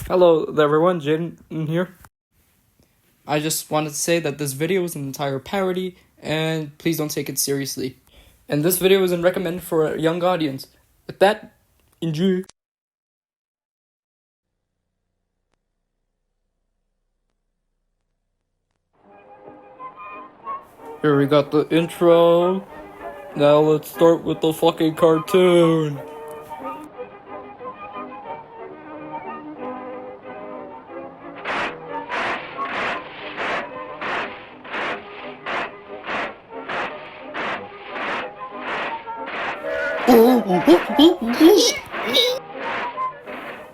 Hello everyone, Jaden here. I just wanted to say that this video is an entire parody, and please don't take it seriously. And this video isn't recommended for a young audience. With that, enjoy. Here we got the intro. Now let's start with the fucking cartoon.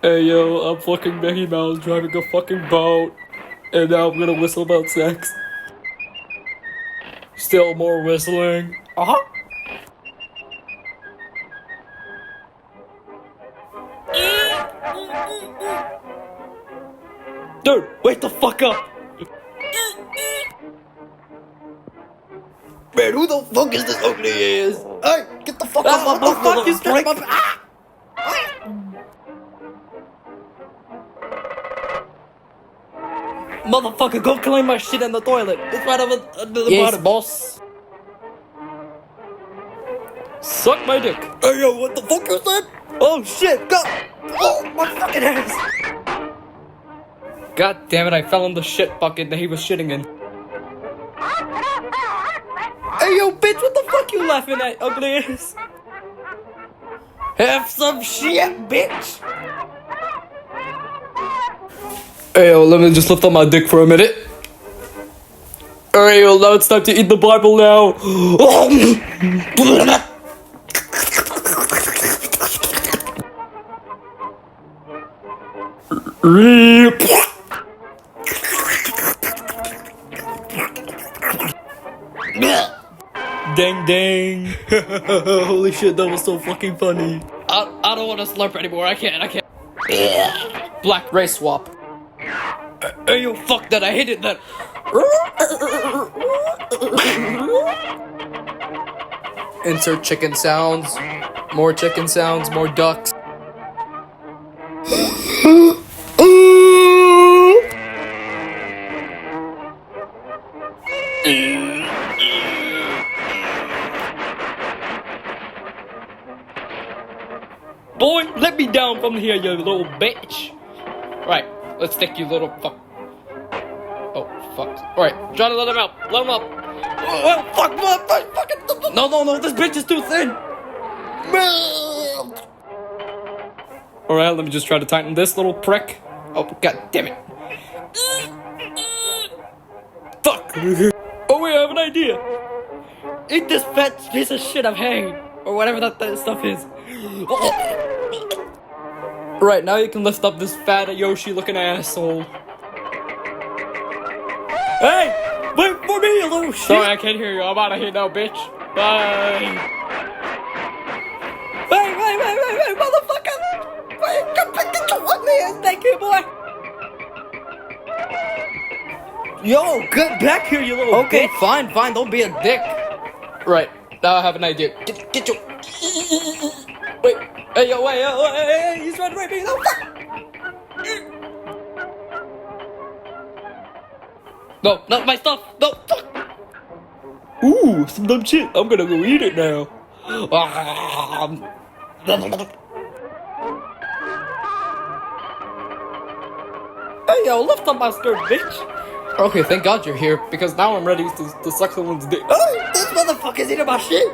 Hey yo, I'm fucking Mickey Mouse driving a fucking boat, and now I'm gonna whistle about sex. Still more whistling. Dude, wake the fuck up! Man, who the fuck is this ugly ass? Hey, get the fuck up! What the fuck? You straight up? Motherfucker, go clean my shit in the toilet. It's right over under the bottom. Boss. Suck my dick. Hey, yo, what the fuck you said? Oh shit, go! Oh, my fucking ass! God damn it, I fell in the shit bucket that he was shitting in. Hey yo, bitch, what the fuck you laughing at, ugly ass? Have some shit, bitch! Hey yo, let me just lift up my dick for a minute. Alright yo, now it's time to eat the Bible now. Dang dang. Holy shit, that was so fucking funny. I don't want to slurp anymore, I can't. Black race swap. Hey yo, fuck that, I hated that. Insert chicken sounds. More chicken sounds, more ducks. Boy, let me down from here, you little bitch. Right, let's stick you little fuck. Oh, fuck. Alright, try to let him out. Let him up. Oh, fuck. No, this bitch is too thin. Alright, let me just try to tighten this little prick. Oh, god damn it. Fuck. Oh, wait, I have an idea. Eat this fat piece of shit of hay. Or whatever that stuff is. Right, now you can lift up this fat Yoshi looking asshole. Hey! Wait for me, you little shit! Sorry, I can't hear you. I'm out of here now, bitch. Bye! Wait, motherfucker! Wait, come back, get your ugly ass back here, boy! Yo, get back here, you little Okay, bitch. fine, don't be a dick. Right, now I have an idea. Get your... Wait, hey, yo, he's trying to rape me, no, fuck! No, not my stuff, no, fuck! Ooh, some dumb shit, I'm gonna go eat it now. Hey, yo, lift up my skirt, bitch! Okay, thank God you're here, because now I'm ready to suck someone's dick. Oh, this motherfucker's eating my shit!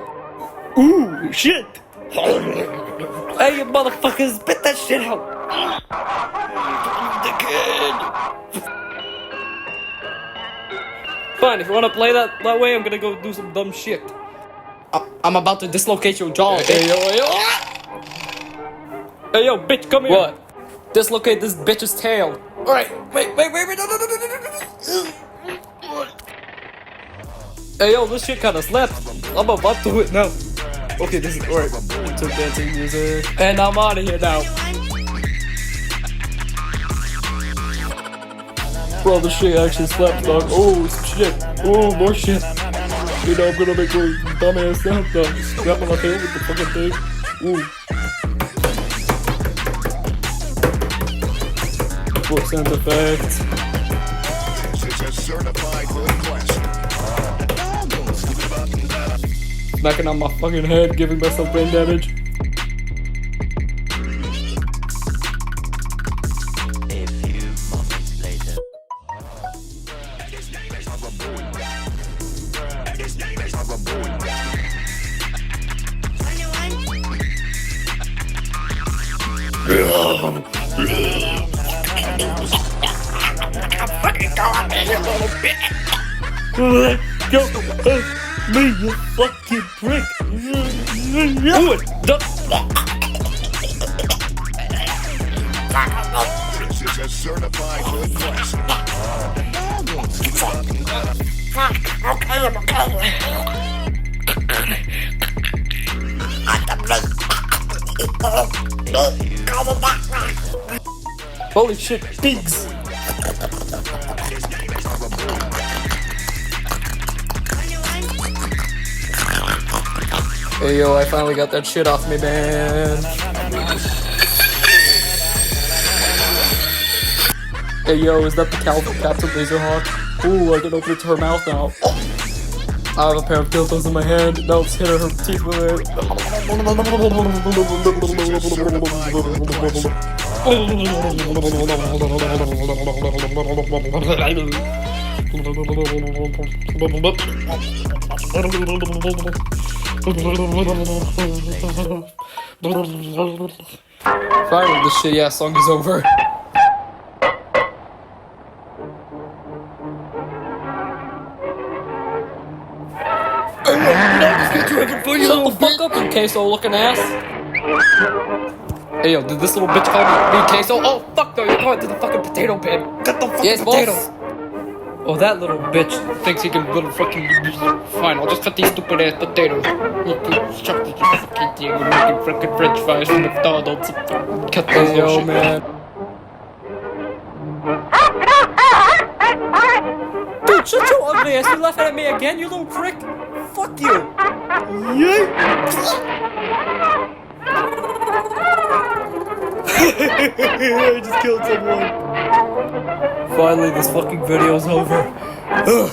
Ooh, shit! Hey, you motherfuckers, spit that shit out! Fine, if you wanna play that way, I'm gonna go do some dumb shit. I'm about to dislocate your jaw, bitch. Hey, yo, bitch, come here. What? Dislocate this bitch's tail. Alright, wait, no. Hey, yo, this shit kinda slaps. I'm about to it now. Okay, this is alright. Took dancing music. And I'm out of here now. Bro, this shit actually slaps, dog. Oh, some shit. Oh, more shit. You know, I'm gonna make my dumbass sound, dog. Slap on my tail with the fucking thing. Ooh. for sound effects. It's a certified hood classic. Smacking on my fucking head, giving myself brain damage. A few moments later. Go, me, you fucking prick. Do it. This is a certified hood classic. Holy shit, pigs. Hey yo, I finally got that shit off me, man. Hey yo, is that the cow from Captain Laserhawk? Ooh, I can open it to her mouth now. I have a pair of dildos in my hand. Now let's hit her teeth with it. Finally, this shitty ass song is over. Shut the fuck up, you queso looking ass. Hey yo, did this little bitch call me queso? Oh fuck no, you're going to the fucking potato bin. Get the fucking potatoes. Oh, that little bitch thinks he can little fucking. Fine, I'll just cut these stupid ass potatoes. Shut the fucking thing. We're making fucking French fries from McDonald's. Cut those little shit, man. Dude, shut your ugly ass. You laughing at me again, you little prick? Fuck you. Yay. I just killed someone. Finally, this fucking video's over. Ugh.